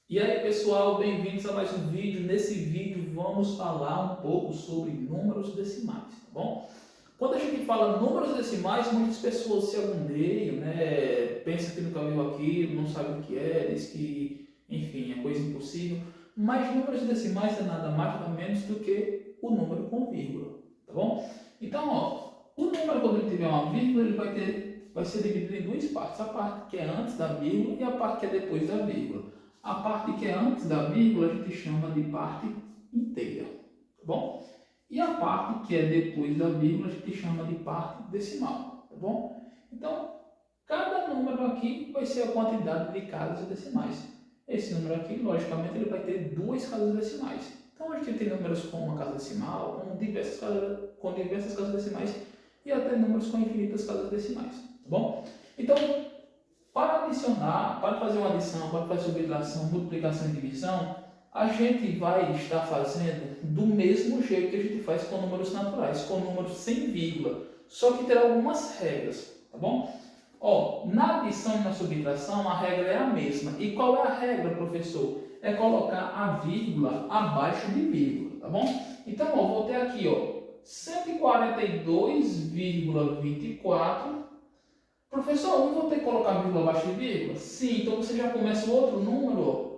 E aí pessoal, bem-vindos a mais um vídeo. Nesse vídeo vamos falar um pouco sobre números decimais, tá bom? Quando a gente fala números decimais, muitas pessoas se agoniam, né? Pensa que nunca viu aquilo, não sabe o que é, diz que, enfim, é coisa impossível. Mas números decimais é nada mais nada menos do que o número com vírgula, tá bom? Então, ó, o número quando ele tiver uma vírgula, vai ser dividido em duas partes. A parte que é antes da vírgula e a parte que é depois da vírgula. A parte que é antes da vírgula a gente chama de parte inteira, tá bom? E a parte que é depois da vírgula a gente chama de parte decimal, tá bom? Então, cada número aqui vai ser a quantidade de casas decimais. Esse número aqui, logicamente, ele vai ter duas casas decimais. Então, a gente tem números com uma casa decimal, com diversas casas decimais e até números com infinitas casas decimais, tá bom? Então, para adicionar, para fazer uma adição, para fazer subtração, multiplicação e divisão, a gente vai estar fazendo do mesmo jeito que a gente faz com números naturais, com números sem vírgula, só que terá algumas regras, tá bom? Ó, na adição e na subtração a regra é a mesma. E qual é a regra, professor? É colocar a vírgula abaixo de vírgula, tá bom? Então, ó, vou ter aqui, ó, 142,24. Professor, eu vou ter que colocar vírgula abaixo de vírgula? Sim, então você já começa o outro número ó,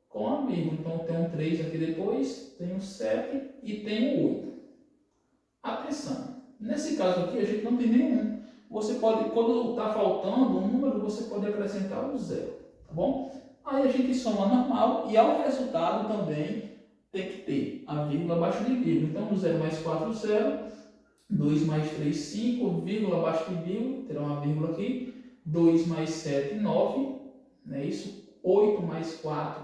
com a vírgula. Então tem um 3 aqui depois, tem um 7 e tem um 8. Atenção, nesse caso aqui a gente não tem nenhum. Você pode, quando está faltando um número, você pode acrescentar o zero, tá bom? Aí a gente soma normal e ao resultado também tem que ter a vírgula abaixo de vírgula. Então 0 mais 4, 0. 2 mais 3, 5, vírgula abaixo de vírgula, terá uma vírgula aqui. 2 mais 7, 9, não é isso? 8 mais 4,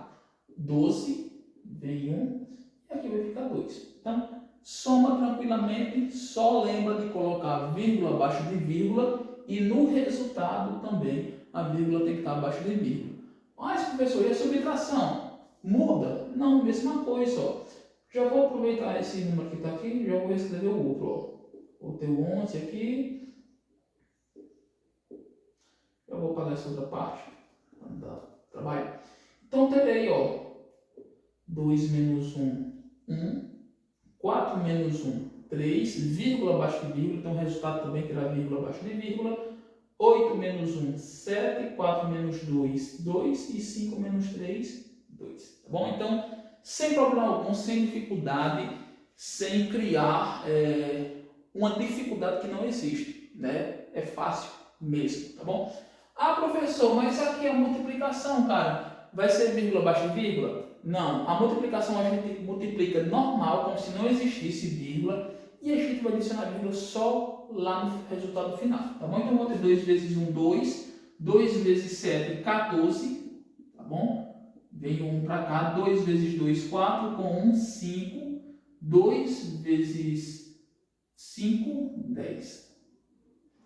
12, vem 1, e aqui vai ficar 2. Então, soma tranquilamente, só lembra de colocar vírgula abaixo de vírgula e no resultado também a vírgula tem que estar abaixo de vírgula. Mas, professor, e a subtração? Muda? Não, mesma coisa, ó. Já vou aproveitar esse número que está aqui e já vou escrever o outro, ó. Vou ter o 11 aqui. Eu vou pagar essa outra parte. Trabalho. Então, terei, ó, 2 menos 1, 1. 4 menos 1, 3. Vírgula abaixo de vírgula. Então, o resultado também terá vírgula abaixo de vírgula. 8 menos 1, 7. 4 menos 2, 2. E 5 menos 3, 2. Tá bom? Então, sem problema algum, sem dificuldade, sem criar uma dificuldade que não existe, né? É fácil mesmo, tá bom? Ah, professor, mas aqui é a multiplicação, cara. Vai ser vírgula abaixo de vírgula? Não. A multiplicação a gente multiplica normal, como se não existisse vírgula, e a gente vai adicionar vírgula só lá no resultado final, tá bom? Então, eu vou ter 2 vezes 1, 2. 2 vezes 7, 14, tá bom? Veio 1 para cá. 2 vezes 2, 4. Com 1, 5. 2 vezes 5, 10.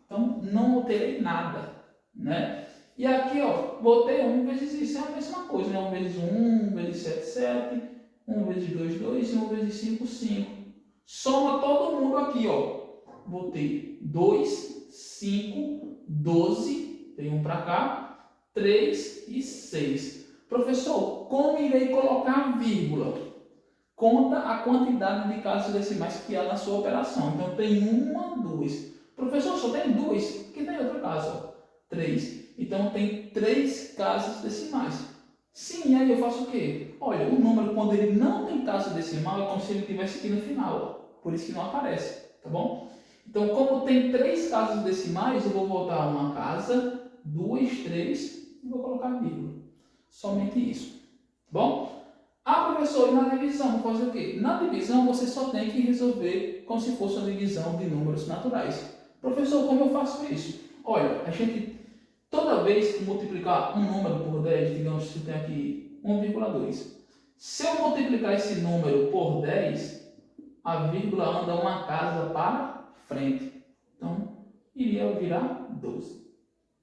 Então, não alterei nada, né? E aqui, ó, botei 1 vezes isso, é a mesma coisa, né? 1 vezes 1, 1 vezes 7, 7. 1 vezes 2, 2. E 1 vezes 5, 5. Soma todo mundo aqui, ó. Botei 2, 5, 12. Tem 1 para cá. 3 e 6. Professor, como irei colocar vírgula? Conta a quantidade de casas decimais que há na sua operação. Então, tem 1, 2. Professor, só tem 2? Porque tem outra casa, 3. Então, tem 3 casas decimais. Sim, aí eu faço o quê? Olha, o número, quando ele não tem casa decimal, é como se ele estivesse aqui no final. Ó. Por isso que não aparece, tá bom? Então, como tem 3 casas decimais, eu vou voltar a uma casa, 2, 3, e vou colocar vírgula. Somente isso, tá bom? Ah, professor, e na divisão, vou fazer o quê? Na divisão, você só tem que resolver como se fosse uma divisão de números naturais. Professor, como eu faço isso? Olha, a gente, toda vez que multiplicar um número por 10, digamos que eu tenho aqui 1,2. Se eu multiplicar esse número por 10, a vírgula anda uma casa para frente. Então, iria virar 12.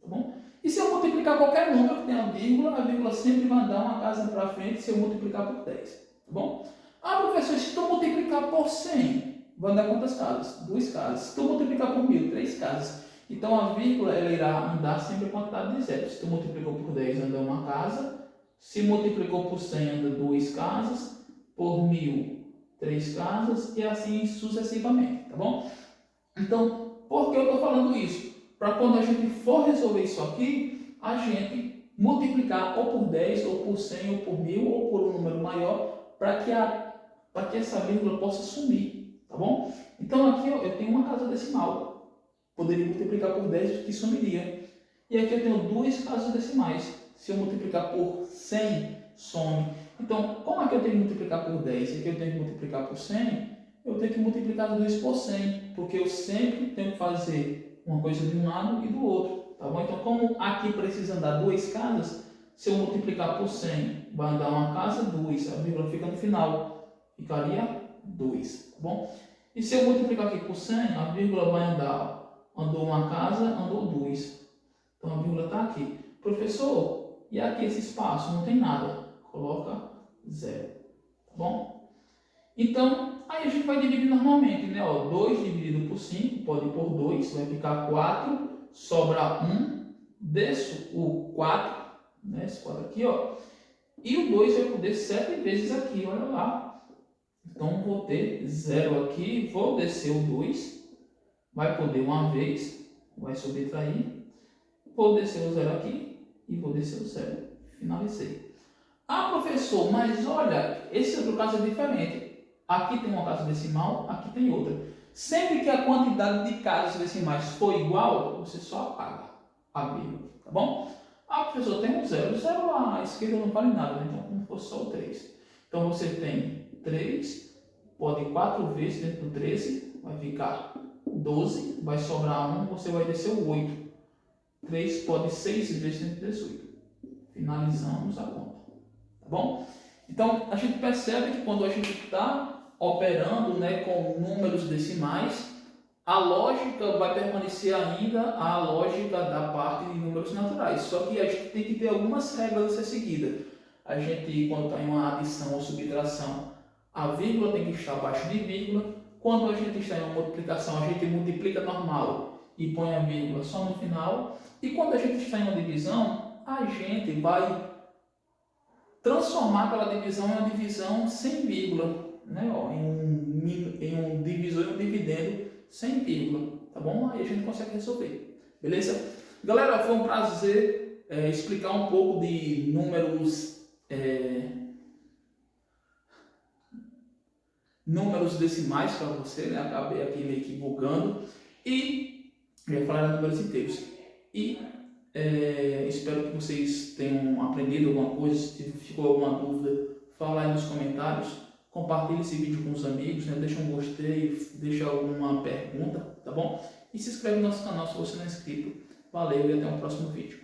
Tá bom? E se eu multiplicar qualquer número que tenha a vírgula sempre vai andar uma casa para frente se eu multiplicar por 10. Tá bom? Ah, professor, se eu multiplicar por 100, vai andar quantas casas? 2 casas. Se eu multiplicar por 1000, 3 casas. Então a vírgula ela irá andar sempre a quantidade de zero. Se tu multiplicou por 10, anda uma casa. Se multiplicou por 100, anda 2 casas, por 1000, 3 casas, e assim sucessivamente, tá bom? Então, por que eu estou falando isso? Para quando a gente for resolver isso aqui, a gente multiplicar ou por 10, ou por 100, ou por 1000, ou por um número maior, para que essa vírgula possa sumir, tá bom? Então aqui ó, eu tenho uma casa decimal, poderia multiplicar por 10, que sumiria. E aqui eu tenho duas casas decimais, se eu multiplicar por 100, some. Então, como é que eu tenho que multiplicar por 10? Aqui eu tenho que multiplicar por 100, eu tenho que multiplicar 2 por 100, porque eu sempre tenho que fazer uma coisa de um lado e do outro, tá bom? Então, como aqui precisa andar duas casas, se eu multiplicar por 100, vai andar uma casa, 2, a vírgula fica no final, ficaria 2, tá bom? E se eu multiplicar aqui por 100, a vírgula vai andou uma casa, andou 2, então a vírgula está aqui. Professor, e aqui esse espaço? Não tem nada, coloca 0, tá bom? Então, aí a gente vai dividir normalmente, né? Ó, 2 dividido por 5, pode ir por 2, vai ficar 4, sobra 1, desço o 4, né? Esse 4 aqui, ó, e o 2 vai poder 7 vezes aqui, olha lá. Então, vou ter 0 aqui, vou descer o 2, vai poder uma vez, vai subtrair, vou descer o 0 aqui e vou descer o 0. Finalizei. Ah, professor, mas olha, esse outro caso é diferente. Aqui tem uma casa decimal, aqui tem outra. Sempre que a quantidade de casas decimais for igual, você só apaga a vírgula, tá bom? Ah, professor, tem um 0. O 0 à esquerda não vale nada, né? Então, como fosse só o 3. Então, você tem 3, pode ir 4 vezes dentro do 13, vai ficar 12, vai sobrar 1, você vai descer o 8. 3 pode ir 6 vezes dentro do 18. Finalizamos a conta. Tá bom? Então, a gente percebe que quando a gente está operando, né, com números decimais, a lógica vai permanecer ainda a lógica da parte de números naturais. Só que a gente tem que ter algumas regras a ser seguidas. A gente, quando está em uma adição ou subtração, a vírgula tem que estar abaixo de vírgula. Quando a gente está em uma multiplicação, a gente multiplica normal e põe a vírgula só no final. E quando a gente está em uma divisão, a gente vai transformar aquela divisão em uma divisão sem vírgula, né? Ó, em um divisor e um dividendo sem vírgula, tá bom? Aí a gente consegue resolver, beleza? Galera, foi um prazer explicar um pouco de números decimais para você, né? Acabei aqui meio que bugando e ia falar de números inteiros. E espero que vocês tenham aprendido alguma coisa. Se ficou alguma dúvida, fala aí nos comentários. Compartilhe esse vídeo com os amigos, né? Deixa um gostei, deixa alguma pergunta, tá bom? E se inscreve no nosso canal se você não é inscrito. Valeu e até o próximo vídeo.